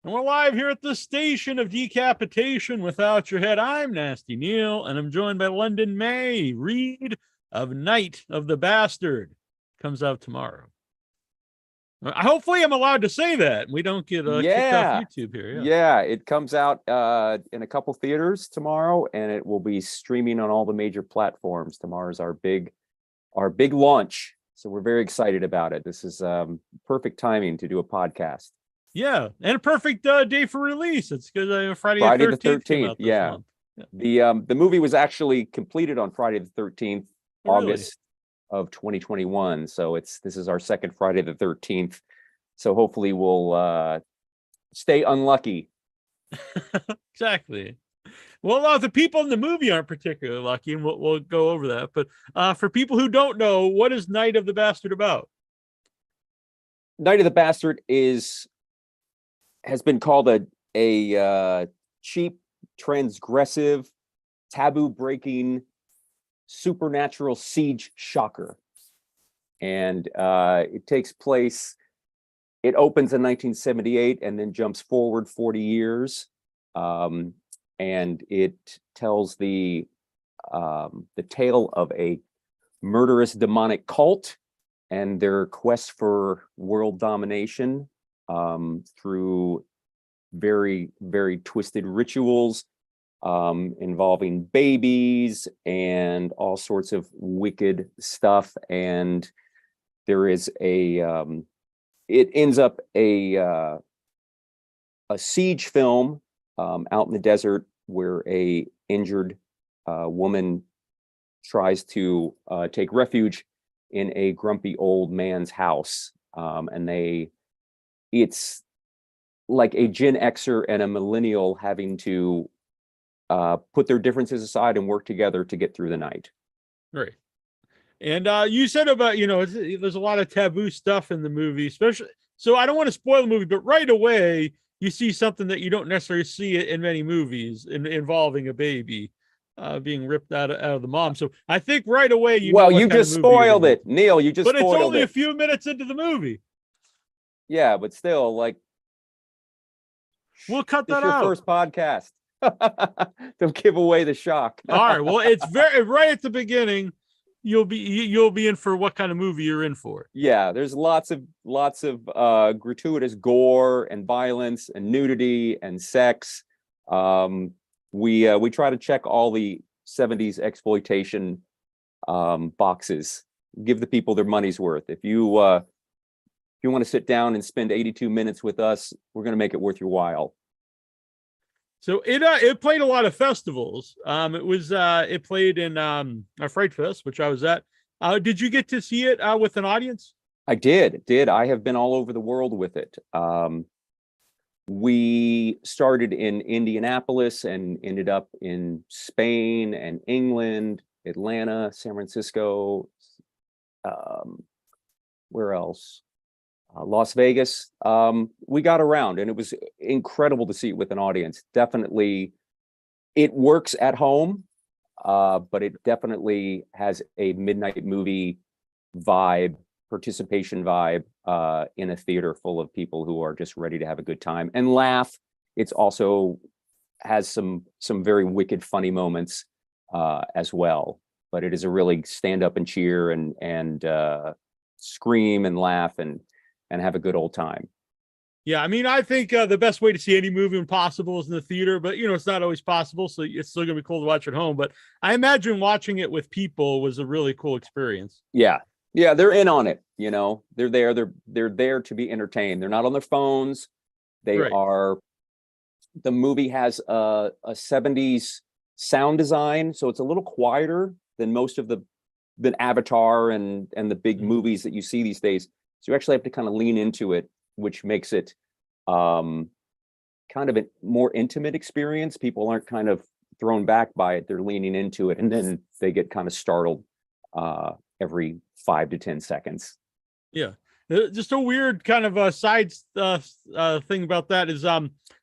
And we're live here at the station of decapitation without your head. I'm Nasty Neal, and I'm joined by London May. Read of Night of the Bastard comes out tomorrow. Hopefully I'm allowed to say that. We don't get kicked off YouTube here. Yeah, it comes out in a couple theaters tomorrow, and it will be streaming on all the major platforms. Tomorrow's our big launch. So we're very excited about it. This is perfect timing to do a podcast. Yeah, and a perfect day for release. It's because Friday the 13th. Yeah. The movie was actually completed on Friday the 13th, August of 2021. So this is our second Friday the 13th. So hopefully we'll stay unlucky. Exactly. Well, the people in the movie aren't particularly lucky, and we'll go over that. But for people who don't know, what is Night of the Bastard about? Night of the Bastard has been called a cheap, transgressive, taboo-breaking, supernatural siege shocker. And it takes place, it opens in 1978 and then jumps forward 40 years. And it tells the tale of a murderous demonic cult and their quest for world domination through very, very twisted rituals involving babies and all sorts of wicked stuff. And there is it ends up a siege film out in the desert where a injured woman tries to take refuge in a grumpy old man's house. And it's like a Gen Xer and a millennial having to put their differences aside and work together to get through the night. Right. And you said about, there's a lot of taboo stuff in the movie, especially. So I don't want to spoil the movie, but right away you see something that you don't necessarily see in many movies involving a baby being ripped out of the mom. So I think right away you just spoiled it, Neal. You just spoiled it. But it's only a few minutes into the movie. Yeah, but still, we'll cut that out. It's your first podcast. Don't give away the shock. All right. Well, it's very right at the beginning. You'll be in for what kind of movie you're in for. Yeah, there's lots of gratuitous gore and violence and nudity and sex. We try to check all the 70s exploitation boxes. Give the people their money's worth. If you want to sit down and spend 82 minutes with us, we're going to make it worth your while. So it played a lot of festivals. It played in a Fright Fest, which I was at. Did you get to see it with an audience? I did. I have been all over the world with it. We started in Indianapolis and ended up in Spain and England, Atlanta, San Francisco. Where else? Las Vegas. We got around, and it was incredible to see it with an audience. Definitely, it works at home, but it definitely has a midnight movie vibe, participation vibe in a theater full of people who are just ready to have a good time and laugh. It's also has some very wicked, funny moments as well. But it is a really stand up and cheer and scream and laugh and have a good old time. Yeah, I mean, I think the best way to see any movie when possible is in the theater, but it's not always possible, so it's still gonna be cool to watch at home. But I imagine watching it with people was a really cool experience. Yeah, they're in on it. They're there to be entertained. They're not on their phones. They are. The movie has a 70s sound design, so it's a little quieter than most of than Avatar and the big movies that you see these days. So you actually have to kind of lean into it, which makes it kind of a more intimate experience. People aren't kind of thrown back by it. They're leaning into it, and then they get kind of startled every 5 to 10 seconds. Yeah. Just a weird kind of a side thing about that is, so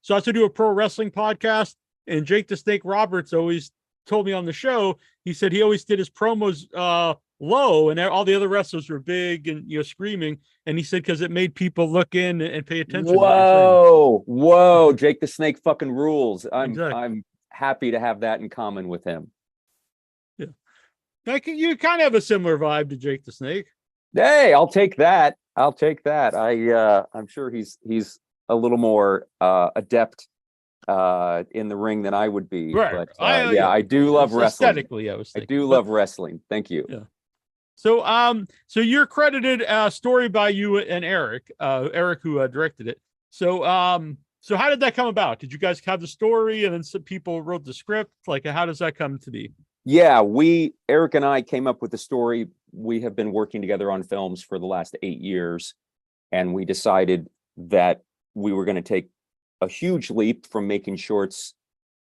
I also do a pro wrestling podcast, and Jake the Snake Roberts always told me on the show, he said he always did his promos low, and all the other wrestlers were big and screaming. And he said because it made people look in and pay attention to what you're saying. Whoa! Jake the Snake fucking rules. Exactly. I'm happy to have that in common with him. Yeah, like you kind of have a similar vibe to Jake the Snake. Hey, I'll take that. I'm sure he's a little more adept in the ring than I would be. Right. But I do love wrestling. Aesthetically, I do love wrestling. Thank you. Yeah. So you're credited story by you and Eric, who directed it. So how did that come about? Did you guys have the story and then some people wrote the script? Like, how does that come to be? Yeah, Eric and I came up with the story. We have been working together on films for the last 8 years, and we decided that we were going to take a huge leap from making shorts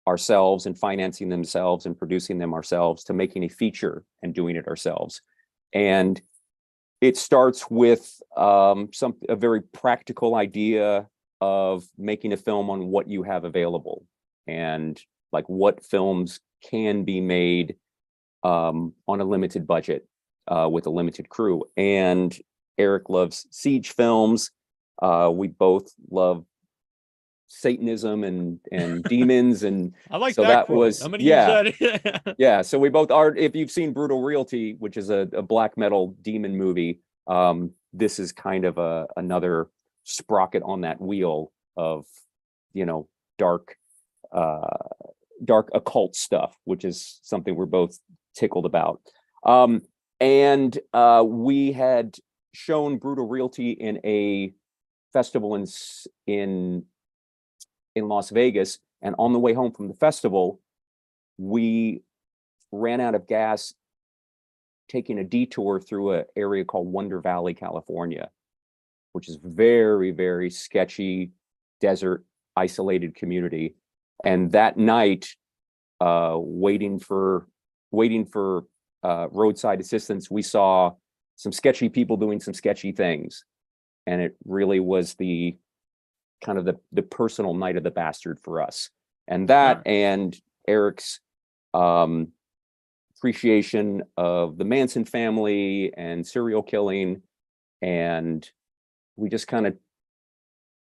ourselves and financing themselves and producing them ourselves to making a feature and doing it ourselves. And it starts with a very practical idea of making a film on what you have available and like what films can be made on a limited budget with a limited crew. And Eric loves siege films. We both love Satanism and demons, and I like so that quote. was I'm gonna use that. yeah. So we both are. If you've seen Brutal Realty, which is a black metal demon movie, this is kind of another sprocket on that wheel of dark occult stuff, which is something we're both tickled about. And we had shown Brutal Realty in a festival in Las Vegas, and on the way home from the festival, we ran out of gas taking a detour through an area called Wonder Valley, California, which is very, very sketchy, desert, isolated community. And that night, waiting for roadside assistance, we saw some sketchy people doing some sketchy things, and it really was the kind of the personal night of the bastard for us. And that and Eric's appreciation of the Manson family and serial killing, and we just kind of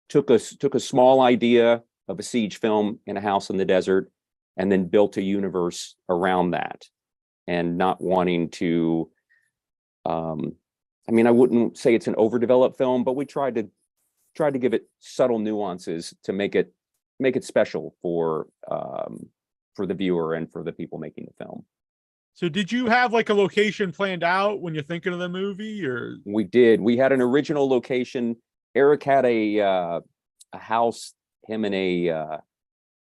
took a small idea of a siege film in a house in the desert and then built a universe around that, and not wanting to I wouldn't say it's an overdeveloped film, but we tried to give it subtle nuances to make it special for the viewer and for the people making the film. So did you have like a location planned out when you're thinking of the movie, or? We did. We had an original location. Eric had a house. Him and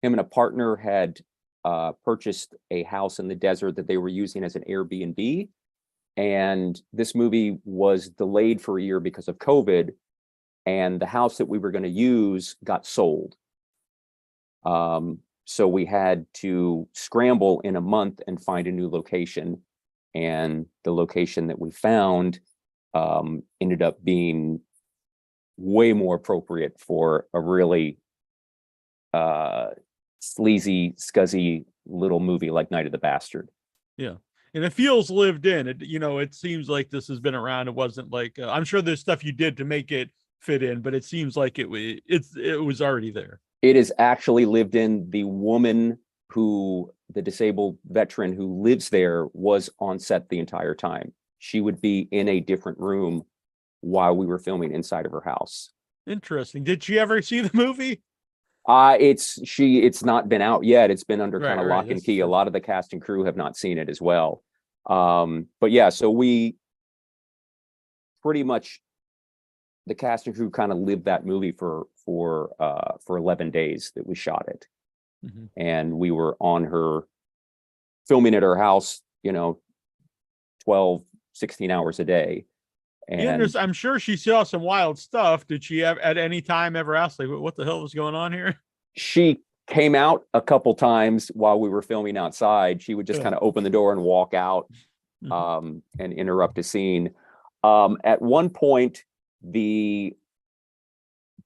a partner had purchased a house in the desert that they were using as an Airbnb. And this movie was delayed for a year because of COVID. And the house that we were going to use got sold. So we had to scramble in a month and find a new location. And the location that we found ended up being way more appropriate for a really sleazy, scuzzy little movie like Night of the Bastard. Yeah. And it feels lived in. It seems like this has been around. It wasn't like I'm sure there's stuff you did to make it fit in, but it seems like it was already there. It is actually lived in. The woman the disabled veteran who lives there was on set the entire time. She would be in a different room while we were filming inside of her house. Interesting. Did she ever see the movie? It's not been out yet. It's been under kind of lock and key. True. A lot of the cast and crew have not seen it as well. But yeah, so we pretty much, the cast and crew kind of lived that movie for 11 days that we shot it. Mm-hmm. And we were filming at her house, 12, 16 hours a day. And I'm sure she saw some wild stuff. Did she have at any time ever ask, like, what the hell was going on here? She came out a couple times while we were filming outside. She would just kind of open the door and walk out, and interrupt a scene. At one point, there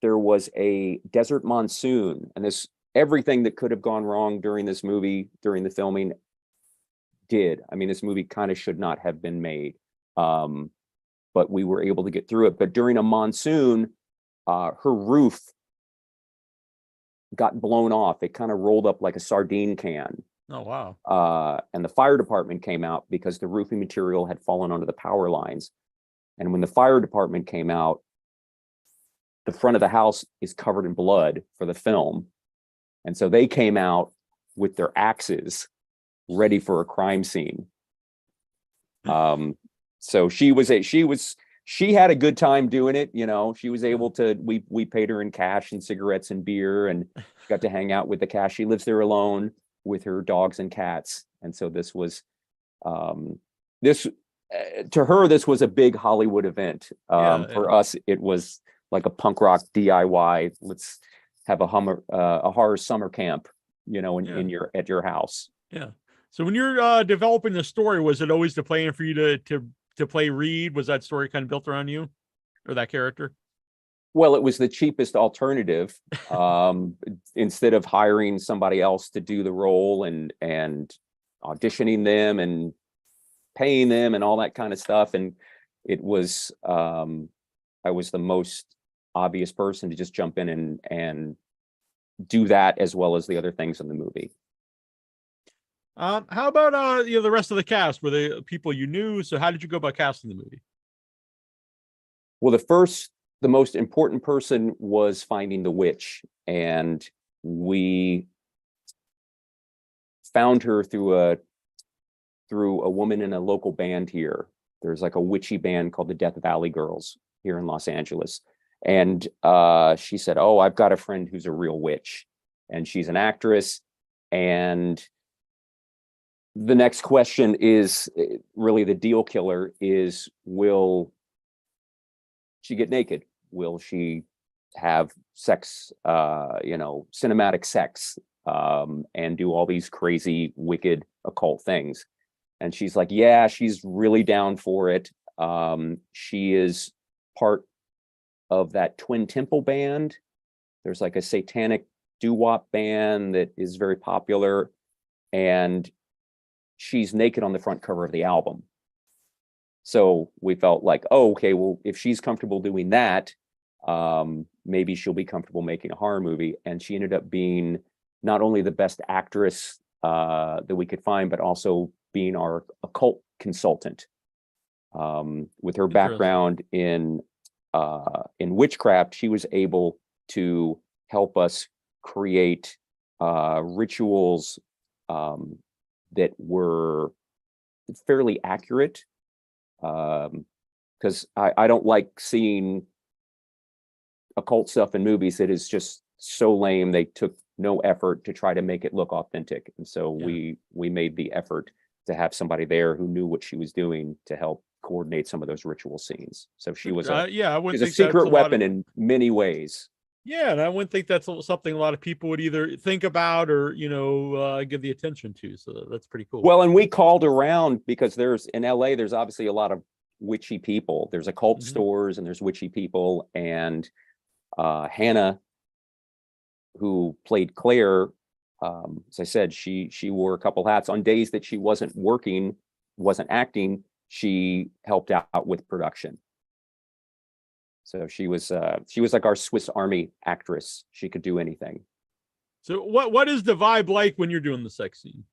was a desert monsoon, and everything that could have gone wrong during this movie, during the filming, did. I mean, this movie kind of should not have been made. But we were able to get through it. But during a monsoon, her roof got blown off. It kind of rolled up like a sardine can. Oh, wow. And the fire department came out because the roofing material had fallen onto the power lines. And when the fire department came out, the front of the house is covered in blood for the film. And so they came out with their axes ready for a crime scene. So she had a good time doing it. You know, she was able to, we paid her in cash and cigarettes and beer, and she got to hang out with the cash. She lives there alone with her dogs and cats. And so this was, to her, this was a big Hollywood event. For us, it was like a punk rock DIY. Let's have a horror summer camp, you know, at your house. Yeah. So when you're developing the story, was it always the plan for you to play Reed? Was that story kind of built around you or that character? Well, it was the cheapest alternative. Instead of hiring somebody else to do the role and auditioning them and paying them and all that kind of stuff. And it was, I was the most obvious person to just jump in and do that as well as the other things in the movie. How about the rest of the cast? Were they people you knew? So how did you go about casting the movie? Well, the most important person was finding the witch, and we found her through a woman in a local band here. There's like a witchy band called the Death Valley Girls here in Los Angeles. And she said, "Oh, I've got a friend who's a real witch, and she's an actress." And the next question is really the deal killer is, will she get naked? Will she have sex, cinematic sex, and do all these crazy, wicked, occult things? And she's like, yeah, she's really down for it. She is part of that Twin Temple band. There's like a satanic doo-wop band that is very popular, and she's naked on the front cover of the album. So we felt like, oh, okay, well, if she's comfortable doing that, maybe she'll be comfortable making a horror movie. And she ended up being not only the best actress that we could find, but also being our occult consultant. With her background in witchcraft, she was able to help us create rituals that were fairly accurate, because I don't like seeing occult stuff in movies that is just so lame. They took no effort to try to make it look authentic, and so we made the effort to have somebody there who knew what she was doing to help coordinate some of those ritual scenes. So she was a secret weapon in many ways. Yeah, and I wouldn't think that's something a lot of people would either think about or, give the attention to. So that's pretty cool. Well, and we called around because in LA, there's obviously a lot of witchy people. There's occult stores and there's witchy people. And Hannah, who played Claire, as I said, she wore a couple hats. On days that she wasn't acting, she helped out with production. So she was like our Swiss Army actress. She could do anything. So what is the vibe like when you're doing the sex scene?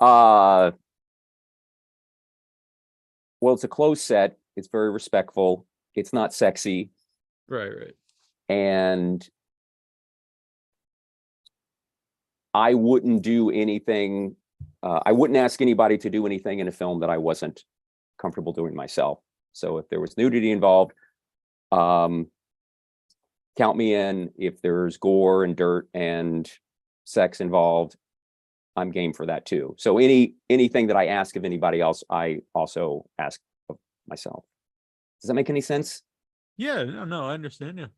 Well, it's a closed set. It's very respectful. It's not sexy. Right. And I wouldn't do anything. I wouldn't ask anybody to do anything in a film that I wasn't comfortable doing myself. So if there was nudity involved, count me in. If there's gore and dirt and sex involved, I'm game for that too. So anything that I ask of anybody else, I also ask of myself. Does that make any sense? Yeah, no, I understand.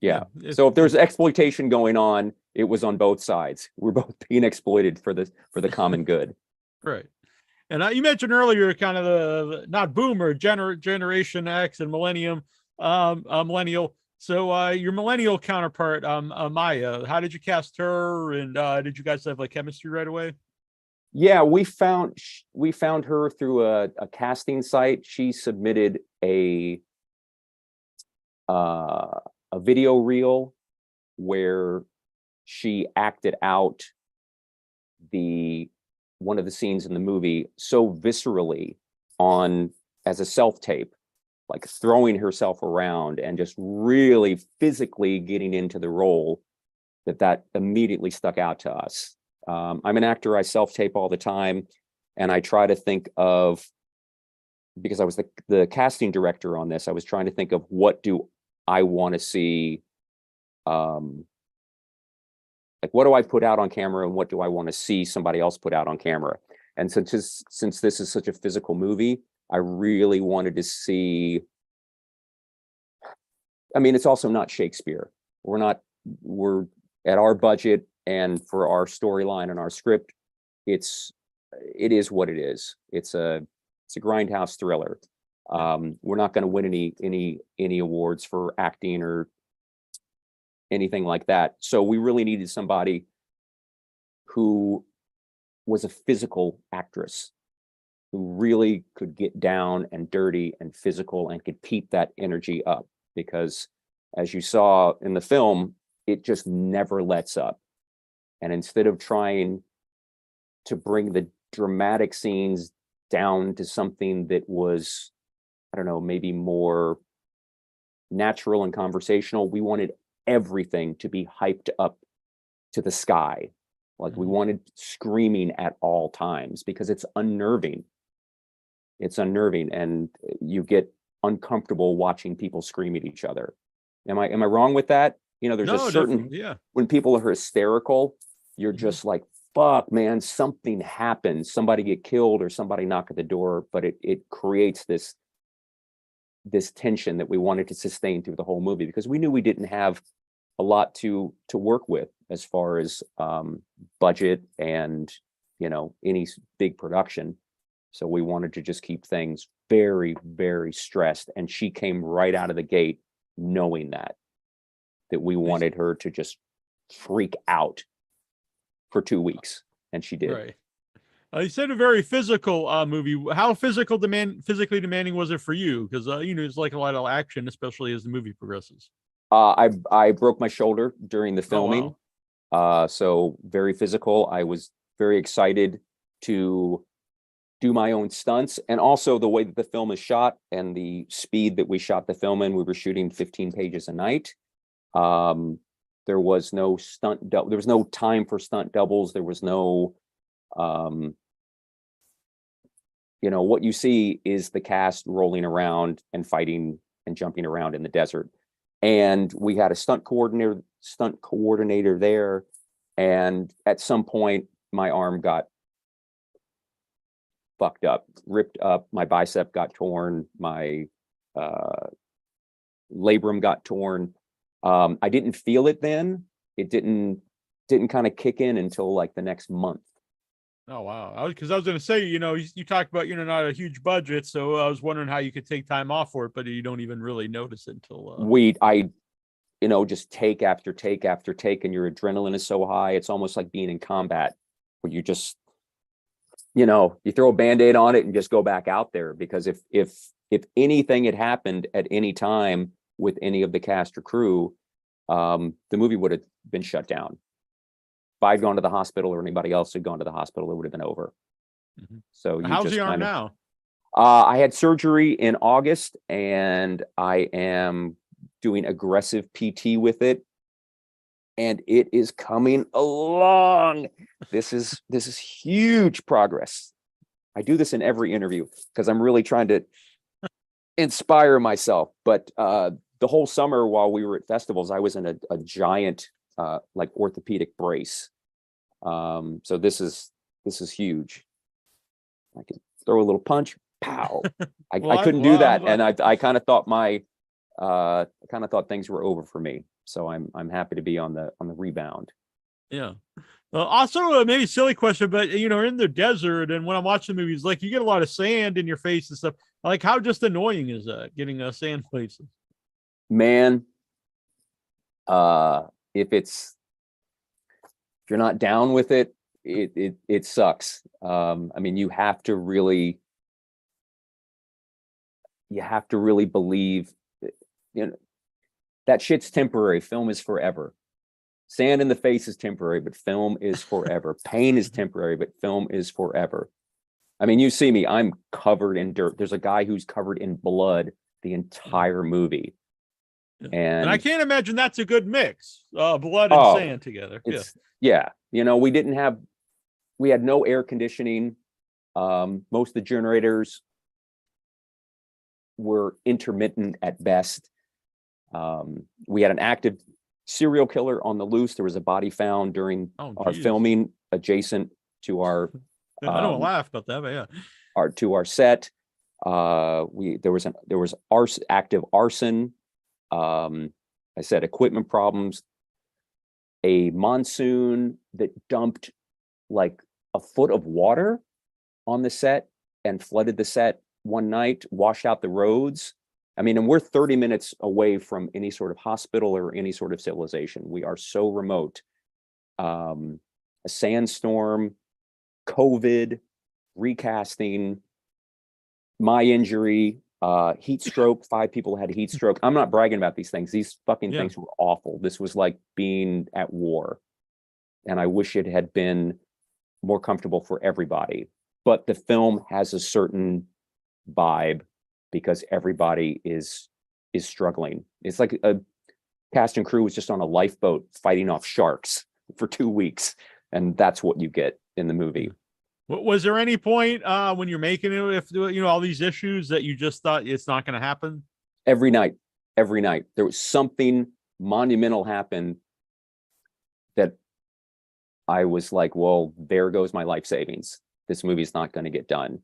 Yeah. So if there's exploitation going on, it was on both sides. We're both being exploited for the common good. Right. And you mentioned earlier kind of the not boomer, generation X and millennial. So your millennial counterpart, Maya, how did you cast her? And did you guys have like chemistry right away? Yeah, we found her through a casting site. She submitted a video reel where she acted out the one of the scenes in the movie so viscerally on as a self tape, like throwing herself around and just really physically getting into the role, that immediately stuck out to us. I'm an actor. I self tape all the time, and I try to think of, because I was the casting director on this, I was trying to think of what do I want to see, like what do I put out on camera and what do I want to see somebody else put out on camera. And since this is such a physical movie, I really wanted to see. I mean, it's also not Shakespeare. We're at our budget, and for our storyline and our script, it is what it is. It's a grindhouse thriller. We're not going to win any awards for acting or anything like that. So we really needed somebody who was a physical actress, who really could get down and dirty and physical and could keep that energy up, because as you saw in the film, it just never lets up. And instead of trying to bring the dramatic scenes down to something that was, I don't know, maybe more natural and conversational, we wanted everything to be hyped up to the sky. Like we wanted screaming at all times, because it's unnerving. It's unnerving, and you get uncomfortable watching people scream at each other. Am I wrong with that? There's No, a certain, yeah. when people are hysterical, you're just like, fuck, man, something happens, somebody get killed or somebody knock at the door, but it creates this tension that we wanted to sustain through the whole movie, because we knew we didn't have a lot to work with as far as budget and any big production. So we wanted to just keep things very, very stressed, and she came right out of the gate knowing that we wanted her to just freak out for 2 weeks, and she did. Right. You said a very physical movie. How physically demanding was it for you? Because it's like a lot of action, especially as the movie progresses. I broke my shoulder during the Oh, filming, wow. so very physical. I was very excited to do my own stunts, and also the way that the film is shot and the speed that we shot the film in. We were shooting 15 pages a night. There was no there was no time for stunt doubles. There was no, what you see is the cast rolling around and fighting and jumping around in the desert. And we had a stunt coordinator there. And at some point, my arm got fucked up, ripped up. My bicep got torn. My labrum got torn. I didn't feel it then. It didn't kind of kick in until like the next month. Oh, wow. Because I was going to say, you talked about, not a huge budget. So I was wondering how you could take time off for it, but you don't even really notice it until. Just take after take after take, and your adrenaline is so high. It's almost like being in combat, where you just, you throw a Band-Aid on it and just go back out there. Because if anything had happened at any time with any of the cast or crew, the movie would have been shut down. If I'd gone to the hospital or anybody else had gone to the hospital, it would have been over. So how's the arm now? I had surgery in August, and I am doing aggressive PT with it, and it is coming along. This is huge progress. I do this in every interview because I'm really trying to inspire myself. But the whole summer while we were at festivals, I was in a giant like orthopedic brace. So this is huge. I can throw a little punch, pow. I couldn't do that, and I kind of thought things were over for me. So I'm happy to be on the rebound. Yeah. Also, maybe a silly question, but in the desert, and when I'm watching movies, like you get a lot of sand in your face and stuff. Like, how just annoying is that, getting sand places? Man, if you're not down with it, it sucks. I mean, you have to really believe that, that shit's temporary. Film is forever. Sand in the face is temporary, but film is forever. Pain is temporary, but film is forever. I mean, you see me, I'm covered in dirt. There's a guy who's covered in blood the entire movie. And I can't imagine that's a good mix. Blood and sand together. We had no air conditioning. Most of the generators were intermittent at best. We had an active serial killer on the loose. There was a body found during our filming adjacent to our I don't want to laugh about that, but our set. There was active arson. I said equipment problems. A monsoon that dumped like a foot of water on the set and flooded the set one night, washed out the roads. I mean, and we're 30 minutes away from any sort of hospital or any sort of civilization. We are so remote. A sandstorm, COVID, recasting, my injury, heat stroke. 5 people had heat stroke. I'm not bragging about these things. These fucking things were awful. This was like being at war. And I wish it had been more comfortable for everybody. But the film has a certain vibe because everybody is struggling. It's like a cast and crew was just on a lifeboat fighting off sharks for 2 weeks. And that's what you get in the movie. Was there any point when you're making it, if all these issues that you just thought it's not going to happen? Every night there was something monumental happen that I was like, well, there goes my life savings. This movie's not going to get done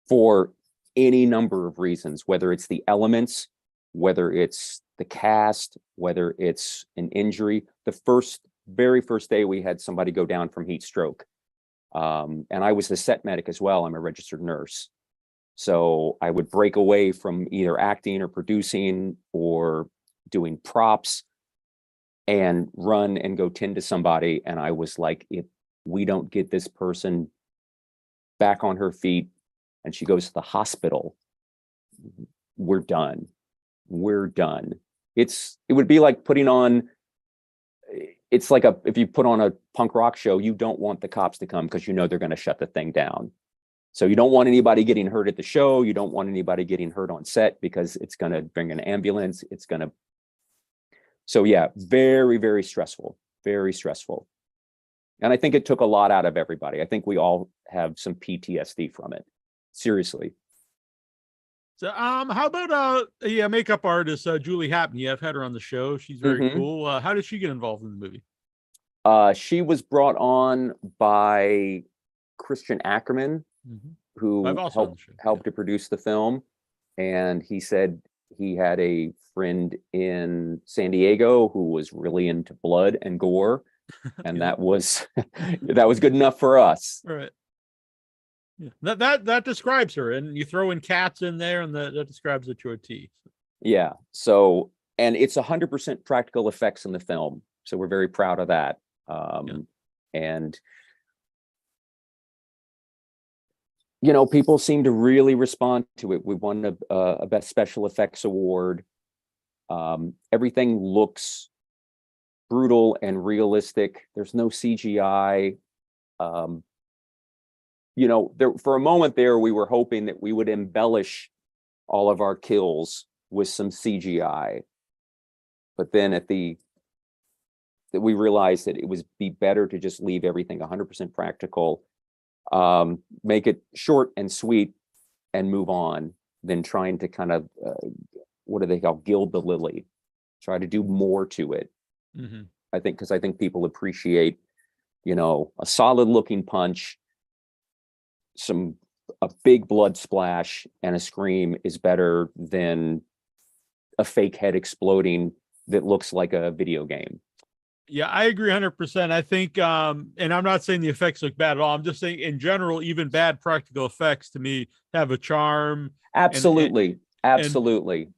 for any number of reasons, whether it's the elements, whether it's the cast, whether it's an injury. The very first day we had somebody go down from heat stroke. And I was the set medic as well. I'm a registered nurse. So I would break away from either acting or producing or doing props and run and go tend to somebody. And I was like, if we don't get this person back on her feet and she goes to the hospital, we're done. It would be like putting on, it's like if you put on a punk rock show, you don't want the cops to come because they're going to shut the thing down. So you don't want anybody getting hurt at the show. You don't want anybody getting hurt on set because it's going to bring an ambulance. So yeah, very, very stressful, very stressful. And I think it took a lot out of everybody. I think we all have some PTSD from it. Seriously. So, how about makeup artist Julie Hapney? I've had her on the show. She's very cool. How did she get involved in the movie? She was brought on by Christian Ackerman, who helped to produce the film, and he said he had a friend in San Diego who was really into blood and gore, and that was good enough for us. All right. Yeah. That describes her, and you throw in cats in there, and that describes it to a T. Yeah. So, and it's 100% practical effects in the film, so we're very proud of that. And people seem to really respond to it. We won a best special effects award. Everything looks brutal and realistic. There's no CGI. There for a moment there, we were hoping that we would embellish all of our kills with some CGI, but then we realized that it would be better to just leave everything 100% practical, make it short and sweet, and move on, than trying to kind of what do they call gild the lily, try to do more to it. I think people appreciate a solid looking punch, a big blood splash, and a scream is better than a fake head exploding that looks like a video game. Yeah, I agree 100%. I think, and I'm not saying the effects look bad at all. I'm just saying in general, even bad practical effects to me have a charm. Absolutely. And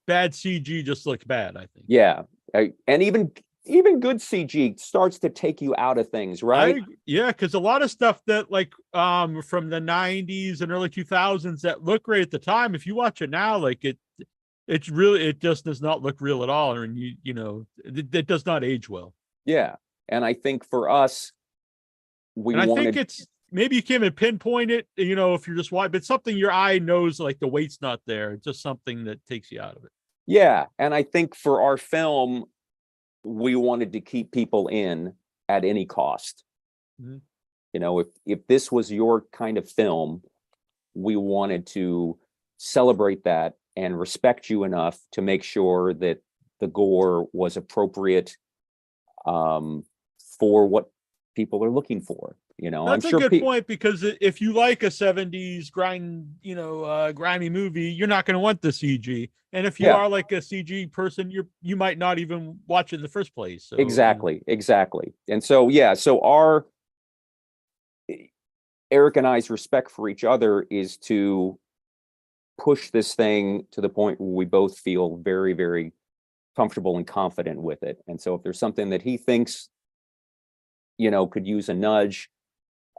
bad CG just looks bad, I think. Yeah. And even even good CG starts to take you out of things, right? Yeah, because a lot of stuff that like from the 90s and early 2000s that look great at the time, if you watch it now, like it just does not look real at all. And it does not age well. Yeah. And I think for us, we And I think wanted, it's maybe you can't even pinpoint it, if you're just watching, but something your eye knows, like the weight's not there. It's just something that takes you out of it. yeah. And I think for our film, we wanted to keep people in at any cost. Mhm. If this was your kind of film, we wanted to celebrate that and respect you enough to make sure that the gore was appropriate for what people are looking for. That's a good point, because if you like a 70s grimy movie, you're not going to want the CG. And if you are like a CG person, you might not even watch it in the first place. So, exactly. And so, so Eric and I's respect for each other is to push this thing to the point where we both feel very, very comfortable and confident with it. And so if there's something that he thinks, could use a nudge,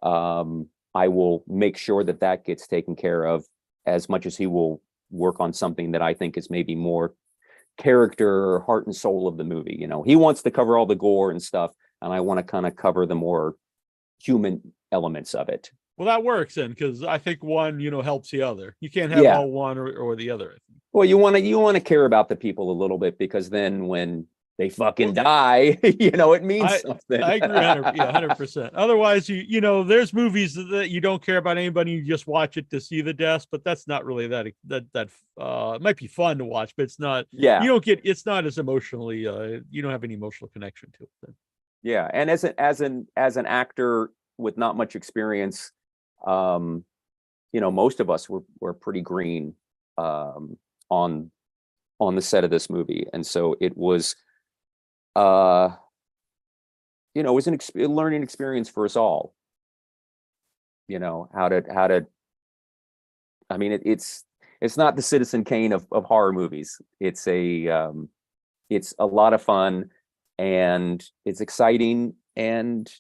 I will make sure that gets taken care of, as much as he will work on something that I think is maybe more character or heart and soul of the movie. He wants to cover all the gore and stuff, and I want to kind of cover the more human elements of it. Well, that works then, because I think one, helps the other. You can't have all one or the other. Well, you want to care about the people a little bit, because then when they fucking die, it means something. I agree 100%. Otherwise, there's movies that you don't care about anybody, you just watch it to see the deaths, but that's not really that it might be fun to watch, but it's not. Yeah. It's not as emotionally. You don't have any emotional connection to it then. Yeah, and as an actor with not much experience, most of us were pretty green on the set of this movie, and so it was it was a learning experience for us all. How to I mean, it's not the Citizen Kane of horror movies. It's a lot of fun, and it's exciting, and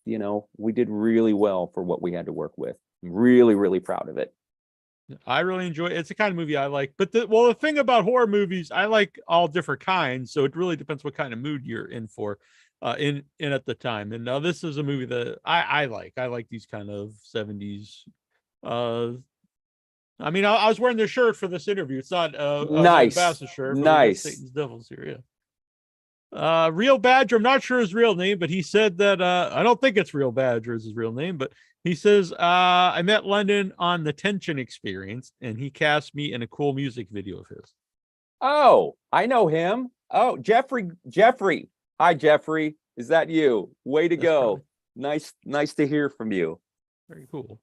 we did really well for what we had to work with. I'm really, really proud of it. I really enjoy it. It's the kind of movie I like. But the thing about horror movies, I like all different kinds. So it really depends what kind of mood you're in for, in at the time. And now this is a movie that I like. I like these kind of 70s. I mean, I was wearing their shirt for this interview. It's not nice Bass's shirt. Nice. Satan's Devils here, yeah. Real Badger, I'm not sure his real name, but he said that I don't think it's Real Badger is his real name, but he says I met London on the Tension Experience, and he cast me in a cool music video of his. Oh, I know him. Oh, Jeffrey. Hi, Jeffrey. Is that you? Way to go. Nice to hear from you. Very cool.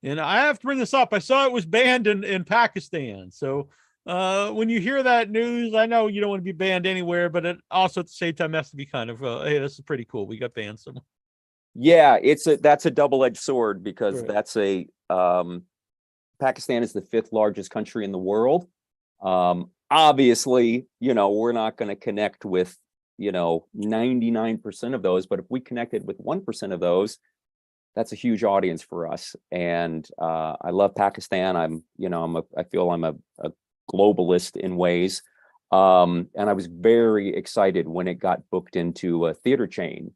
And I have to bring this up. I saw it was banned in Pakistan. So when you hear that news, I know you don't want to be banned anywhere, but it also at the same time has to be kind of hey, this is pretty cool. We got banned somewhere. Yeah, that's a double-edged sword, because that's Pakistan is the 5th largest country in the world. Obviously, we're not going to connect with 99% of those, but if we connected with 1% of those, that's a huge audience for us. And I love Pakistan. I feel I'm a globalist in ways. And I was very excited when it got booked into a theater chain.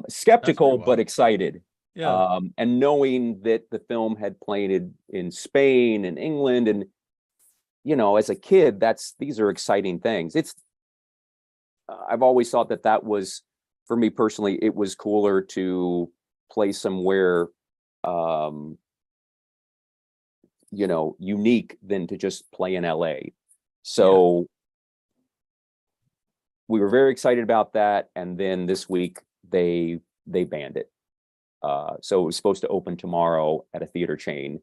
Skeptical, but excited. Yeah. And knowing that the film had played in Spain and England, and as a kid, these are exciting things. I've always thought that was, for me personally, it was cooler to play somewhere unique than to just play in LA. So we were very excited about that, and then this week they banned it. So it was supposed to open tomorrow at a theater chain,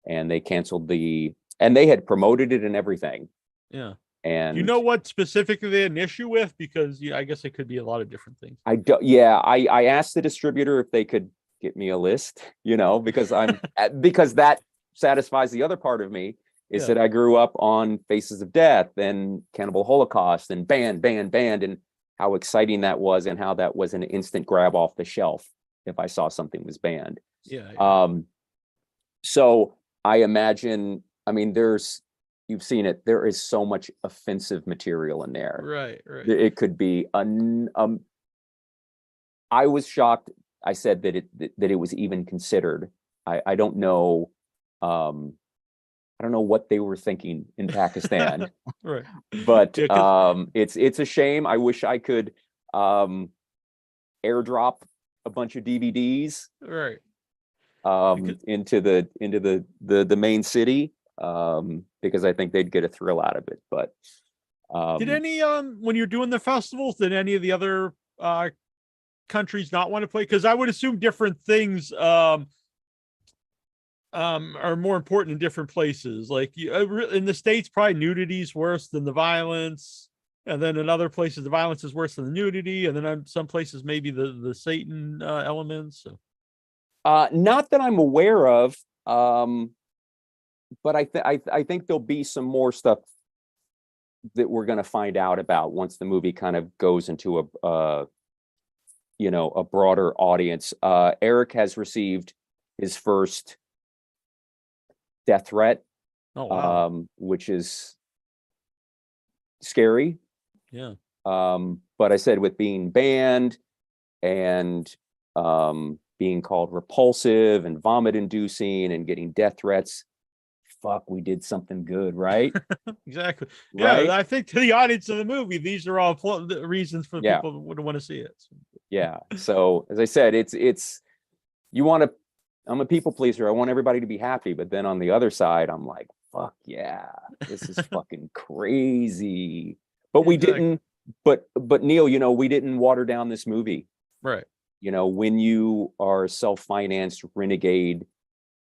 and they canceled and they had promoted it and everything. Yeah. And you know what specifically they had an issue with? Because I guess it could be a lot of different things. I asked the distributor if they could get me a list, because because that satisfies the other part of me, is that I grew up on Faces of Death and Cannibal Holocaust and banned, and how exciting that was and how that was an instant grab off the shelf if I saw something was banned. Yeah. So I imagine, I mean, you've seen it, there is so much offensive material in there. Right. It could be I was shocked. I said that it was even considered. I don't know. I don't know what they were thinking in Pakistan. Right. But Yeah, it's a shame. I wish I could airdrop a bunch of DVDs right. into the main city, because I think they'd get a thrill out of it. But Did any when you're doing the festivals, did any of the other countries not want to play? Because I would assume different things are more important in different places. Like in the States, probably nudity is worse than the violence, and then in other places the violence is worse than the nudity, and then in some places maybe the Satan elements. So. Not that I'm aware of, but I think there'll be some more stuff that we're going to find out about once the movie kind of goes into a broader audience. Eric has received his first death threat. Oh, wow. Which is scary. Yeah. But I said, with being banned and being called repulsive and vomit inducing and getting death threats, fuck, we did something good, right? Exactly. Right? Yeah, I think to the audience of the movie, these are all reasons for Yeah. people would want to see it. So. Yeah. So as I said, it's I'm a people pleaser. I want everybody to be happy. But then on the other side, I'm like, fuck yeah, this is fucking crazy. But we didn't, but Neal, we didn't water down this movie. Right. When you are self-financed renegade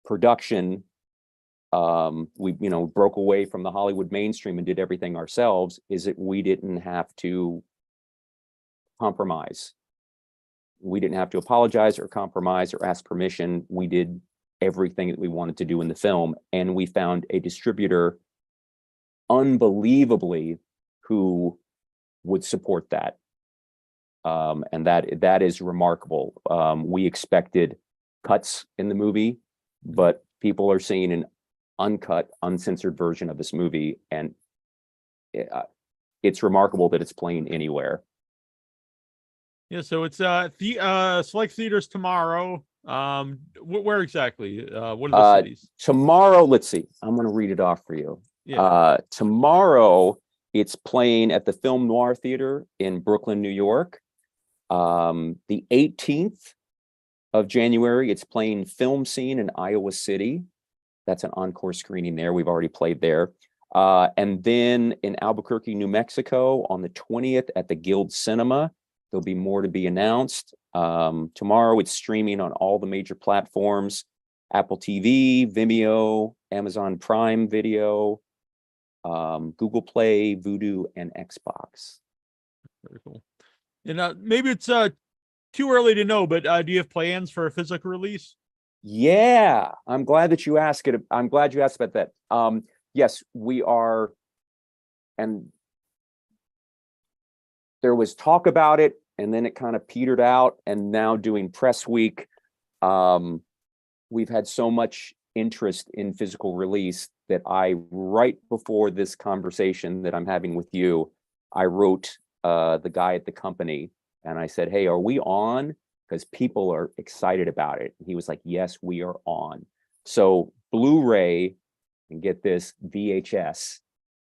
production, we broke away from the Hollywood mainstream and did everything ourselves, is that we didn't have to compromise. We didn't have to apologize or compromise or ask permission. We did everything that we wanted to do in the film, and we found a distributor unbelievably who would support that. And that is remarkable. We expected cuts in the movie, but people are seeing an uncut, uncensored version of this movie, and it's remarkable that it's playing anywhere. Yeah, so it's select theaters tomorrow. Where exactly? What are the cities? Tomorrow, let's see. I'm going to read it off for you. Yeah. Tomorrow, it's playing at the Film Noir Theater in Brooklyn, New York. The 18th of January, it's playing Film Scene in Iowa City. That's an encore screening there. We've already played there. And then in Albuquerque, New Mexico, on the 20th at the Guild Cinema. There'll be more to be announced. Tomorrow, it's streaming on all the major platforms: Apple TV, Vimeo, Amazon Prime Video, Google Play, Vudu, and Xbox. Very cool. And maybe it's too early to know, but do you have plans for a physical release? Yeah, I'm glad that you asked it. I'm glad you asked about that. Yes, we are. And there was talk about it, and then it kind of petered out. And now doing press week, we've had so much interest in physical release that right before this conversation that I'm having with you, I wrote the guy at the company and I said, hey, are we on? Because people are excited about it. He was like, yes, we are on. So Blu-ray, and get this, VHS.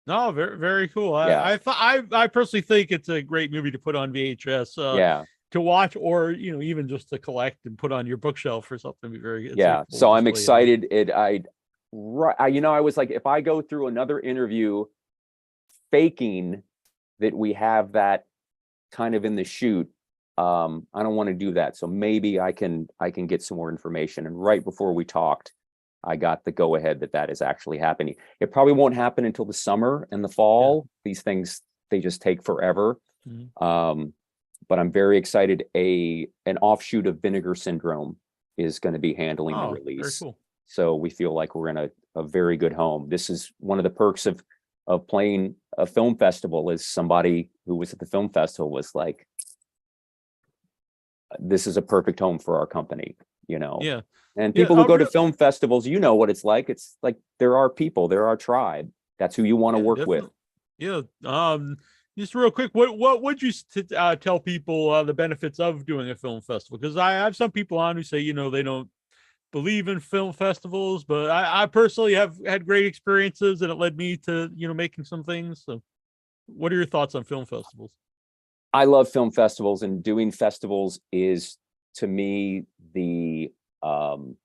No, very, very cool. Yeah. I personally think it's a great movie to put on VHS. Yeah. To watch, or even just to collect and put on your bookshelf or something. Yeah. So I'm excited. I was like, if I go through another interview faking that we have that kind of in the shoot, I don't want to do that. So maybe I can get some more information. And right before we talked, I got the go ahead that is actually happening. It probably won't happen until the summer and the fall. Yeah. These things, they just take forever. Mm-hmm. But I'm very excited. An offshoot of Vinegar Syndrome is going to be handling the release. Very cool. So we feel like we're in a very good home. This is one of the perks of playing a film festival, is somebody who was at the film festival, was like, this is a perfect home for our company, you know. Yeah. And Yeah. people who go to film festivals, you know what it's like. It's like there are people, there are tribe. That's who you want to work with. Yeah. Just real quick, what would you tell people the benefits of doing a film festival? Because I have some people on who say, you know, they don't believe in film festivals, but I personally have had great experiences, and it led me to, you know, making some things. So, what are your thoughts on film festivals? I love film festivals, and doing festivals is, to me, the I'm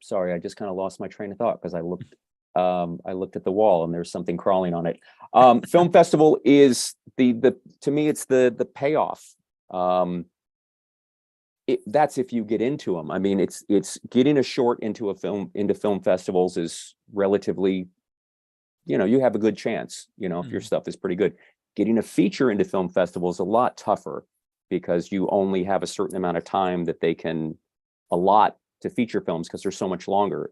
sorry, I just kind of lost my train of thought because I looked at the wall and there's something crawling on it. Film festival is the to me, it's the payoff. That's if you get into them. I mean, it's getting a short into film festivals is relatively, you know, you have a good chance, you know, if your stuff is pretty good. Getting a feature into film festivals is a lot tougher because you only have a certain amount of time that they can allot to feature films because they're so much longer.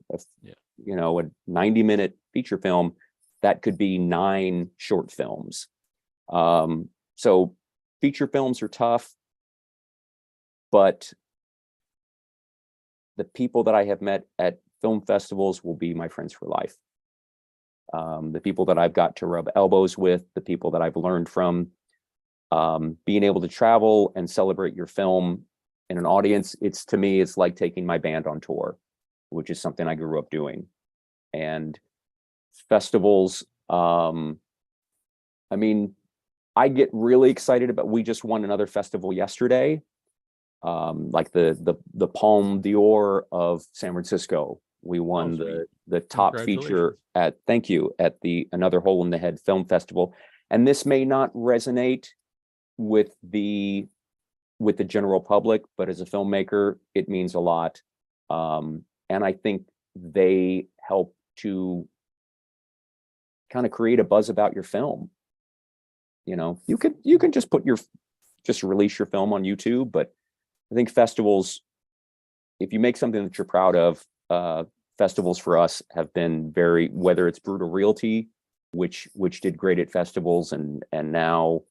You know, a 90-minute feature film, that could be 9 short films. So feature films are tough, but the people that I have met at film festivals will be my friends for life. The people that I've got to rub elbows with, the people that I've learned from, being able to travel and celebrate your film in an audience, to me, it's like taking my band on tour, which is something I grew up doing. And festivals, I mean, I get really excited about, we just won another festival yesterday, like the Palme d'Or of San Francisco. We won the top feature at another Hole in the Head Film Festival. And this may not resonate with the general public, but as a filmmaker, it means a lot. And I think they help to kind of create a buzz about your film. You know, you can just release your film on YouTube, but I think festivals, if you make something that you're proud of, festivals for us have been very, whether it's Brutal Realty, which did great at festivals, and now,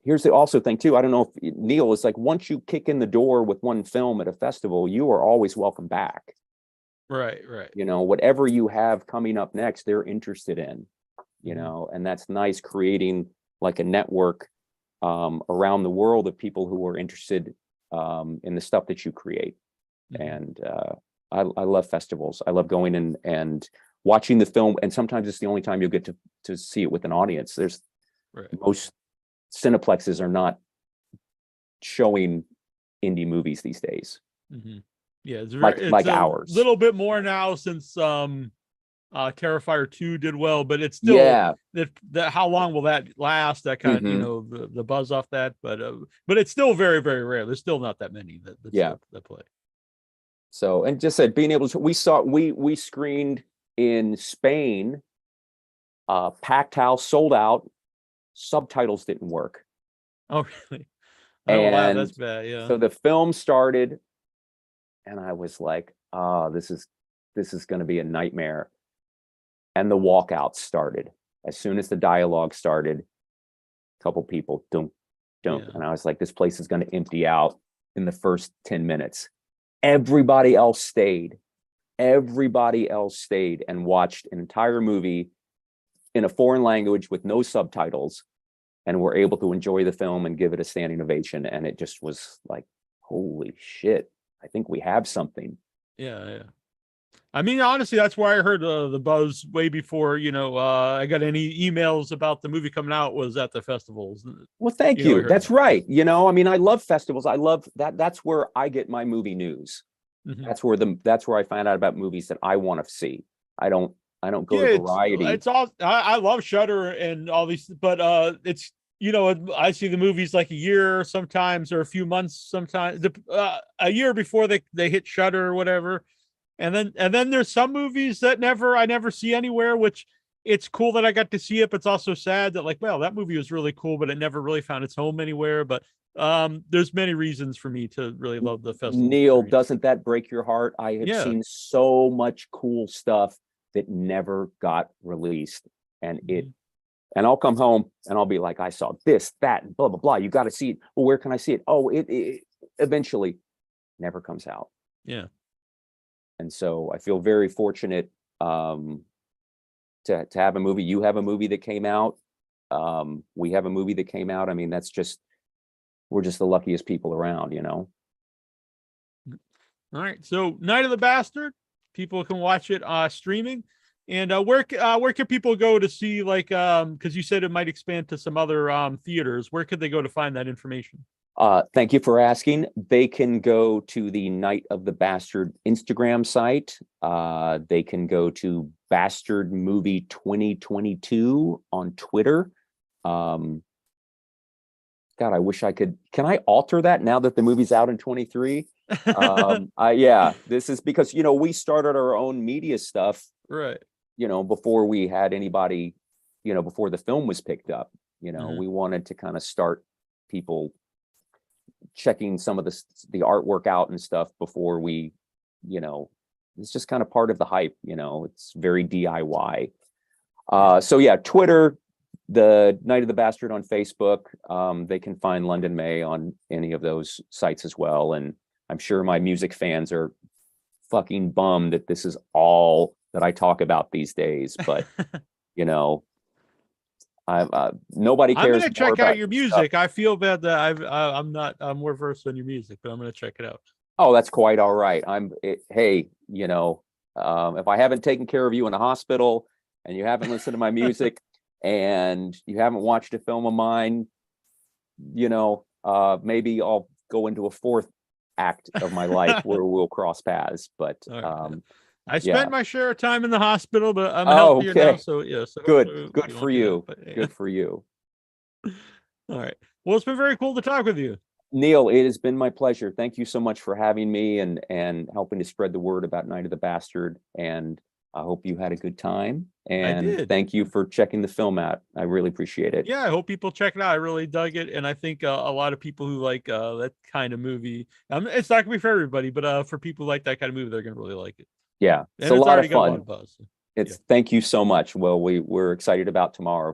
here's the also thing too. I don't know if Neal is like, once you kick in the door with one film at a festival, you are always welcome back. Right. You know, whatever you have coming up next, they're interested in, you know, and that's nice, creating like a network around the world of people who are interested in the stuff that you create. And I love festivals. I love going and watching the film, and sometimes it's the only time you'll get to see it with an audience. Most cineplexes are not showing indie movies these days. Yeah, it's like ours. A little bit more now since Terrifier 2 did well, but it's still that how long will that last? That kind of, you know, the buzz off that, but it's still very, very rare. There's still not that many that play. So, and just said, being able to, we screened in Spain, packed house, sold out, subtitles didn't work. Oh, really? Oh, wow, that's bad. Yeah. So the film started, and I was like, this is going to be a nightmare. And the walkouts started. As soon as the dialogue started, a couple people, don't. And I was like, this place is going to empty out in the first 10 minutes. Everybody else stayed and watched an entire movie in a foreign language with no subtitles, and were able to enjoy the film and give it a standing ovation. And it just was like, holy shit, I think we have something. Yeah. I mean, honestly, that's why I heard the buzz way before, you know, I got any emails about the movie coming out, was at the festivals. Well, thank you. That's right. You know, I mean, I love festivals. I love that. That's where I get my movie news. That's where I find out about movies that I want to see. I don't go to Variety. It's all, I love Shudder and all these, but it's, you know, I see the movies like a year sometimes, or a few months sometimes, a year before they hit Shudder or whatever. And then there's some movies that I never see anywhere, which it's cool that I got to see it, but it's also sad that, like, well, that movie was really cool, but it never really found its home anywhere. But there's many reasons for me to really love the festival. Neal, doesn't that break your heart? I have seen so much cool stuff that never got released. And Mhm. and I'll come home and I'll be like, I saw this, that, and blah, blah, blah. You got to see it. Well, where can I see it? Oh, it eventually never comes out. Yeah. And so I feel very fortunate to have a movie. You have a movie that came out. We have a movie that came out. I mean, we're just the luckiest people around, you know? All right. So Night of the Bastard, people can watch it streaming. And where can people go to see, like, because you said it might expand to some other theaters. Where could they go to find that information? Thank you for asking. They can go to the Night of the Bastard Instagram site. They can go to Bastard Movie 2022 on Twitter. God, I wish I could. Can I alter that now that the movie's out in 23? Yeah, this is because, we started our own media stuff, Right. before we had anybody, before the film was picked up. Mhm. We wanted to kind of start people checking some of the artwork out and stuff before we, it's just kind of part of the hype, it's very DIY. So yeah, Twitter, the Night of the Bastard on Facebook. They can find London May on any of those sites as well. And I'm sure my music fans are fucking bummed that this is all that I talk about these days, but nobody I'm cares gonna more check out about your this stuff. music. I feel bad that I'm not more versed on your music, but I'm gonna check it out. Oh, that's quite all right. Hey, if I haven't taken care of you in a hospital and you haven't listened to my music and you haven't watched a film of mine, maybe I'll go into a fourth act of my life where we'll cross paths. But All right. Yeah. I yeah. spent my share of time in the hospital, but I'm Oh, healthier now. okay. So yeah, so Good. hopefully Good we for won't do that. you. But yeah. Good for you. All right. Well, it's been very cool to talk with you. Neal, it has been my pleasure. Thank you so much for having me and helping to spread the word about Night of the Bastard. And I hope you had a good time. I And did. thank you for checking the film out. I really appreciate it. Yeah, I hope people check it out. I really dug it, and I think a lot of people who like that kind of movie. It's not gonna be for everybody, but for people who like that kind of movie, they're gonna really like it. Yeah, it's And a it's lot already of got a lot fun. of buzz. So, yeah. It's Thank you so much. Well, we're excited about tomorrow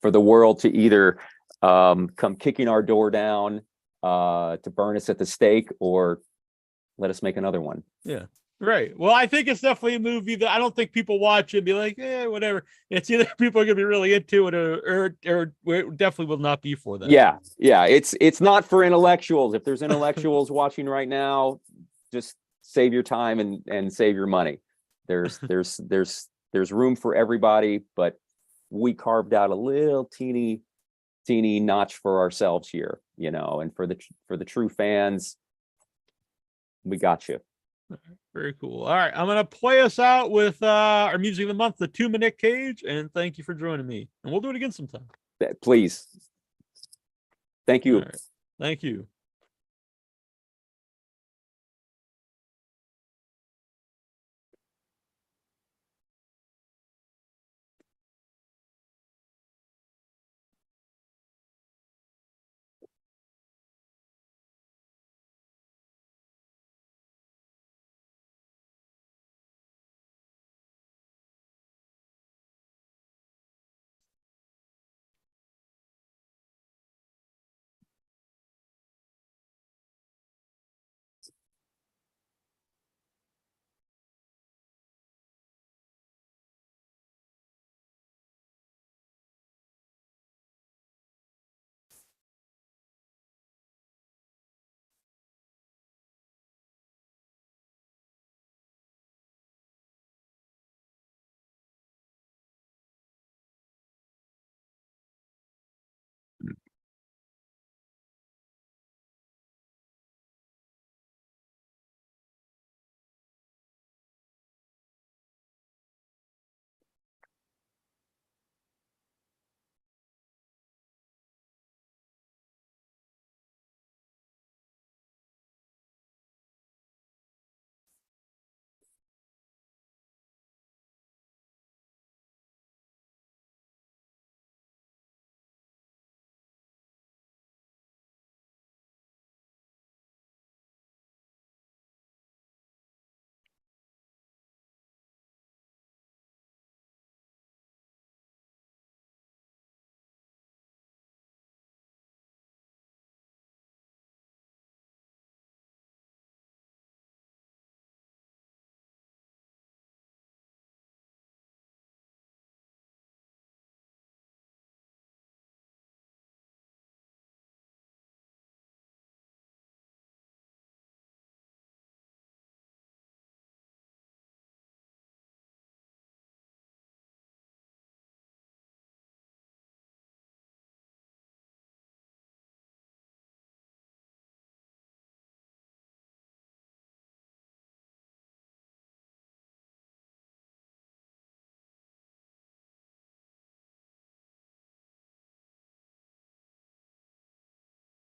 for the world to either come kicking our door down to burn us at the stake or let us make another one. Yeah. Right. Well, I think it's definitely a movie that I don't think people watch and be like, whatever. It's either people are gonna be really into it or it definitely will not be for them. Yeah, yeah. It's not for intellectuals. If there's intellectuals watching right now, just save your time and save your money. There's room for everybody, but we carved out a little teeny notch for ourselves here, and for the true fans, we got you. Very cool. All right. I'm gonna play us out with our music of the month, the 2 Minute Cage, and thank you for joining me. And we'll do it again sometime. Please. Thank All you. right. Thank you.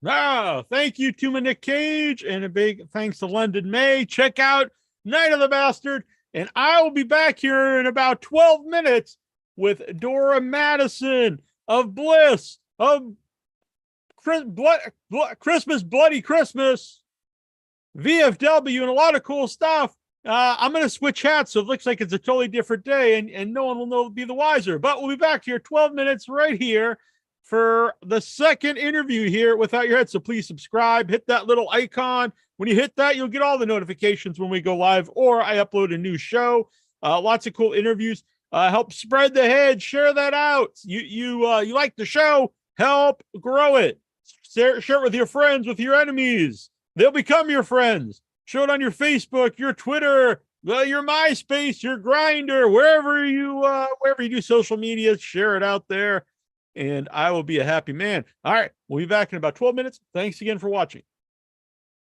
Thank you to Nick Cage, and a big thanks to London May. Check out Night of the Bastard, and I will be back here in about 12 minutes with Dora Madison of Bliss, of Christmas, Bloody Christmas, VFW, and a lot of cool stuff. I'm going to switch hats, so it looks like it's a totally different day, and no one will know be the wiser. But we'll be back here 12 minutes right here for the second interview here Without Your Head. So please subscribe, hit that little icon. When you hit that, you'll get all the notifications when we go live or I upload a new show. Lots of cool interviews. Help spread the head, share that out. You like the show, help grow it. Share it with your friends, with your enemies. They'll become your friends. Show it on your Facebook, your Twitter, your MySpace, your Grindr, wherever you do social media, share it out there. And I will be a happy man. All right, we'll be back in about 12 minutes. Thanks again for watching.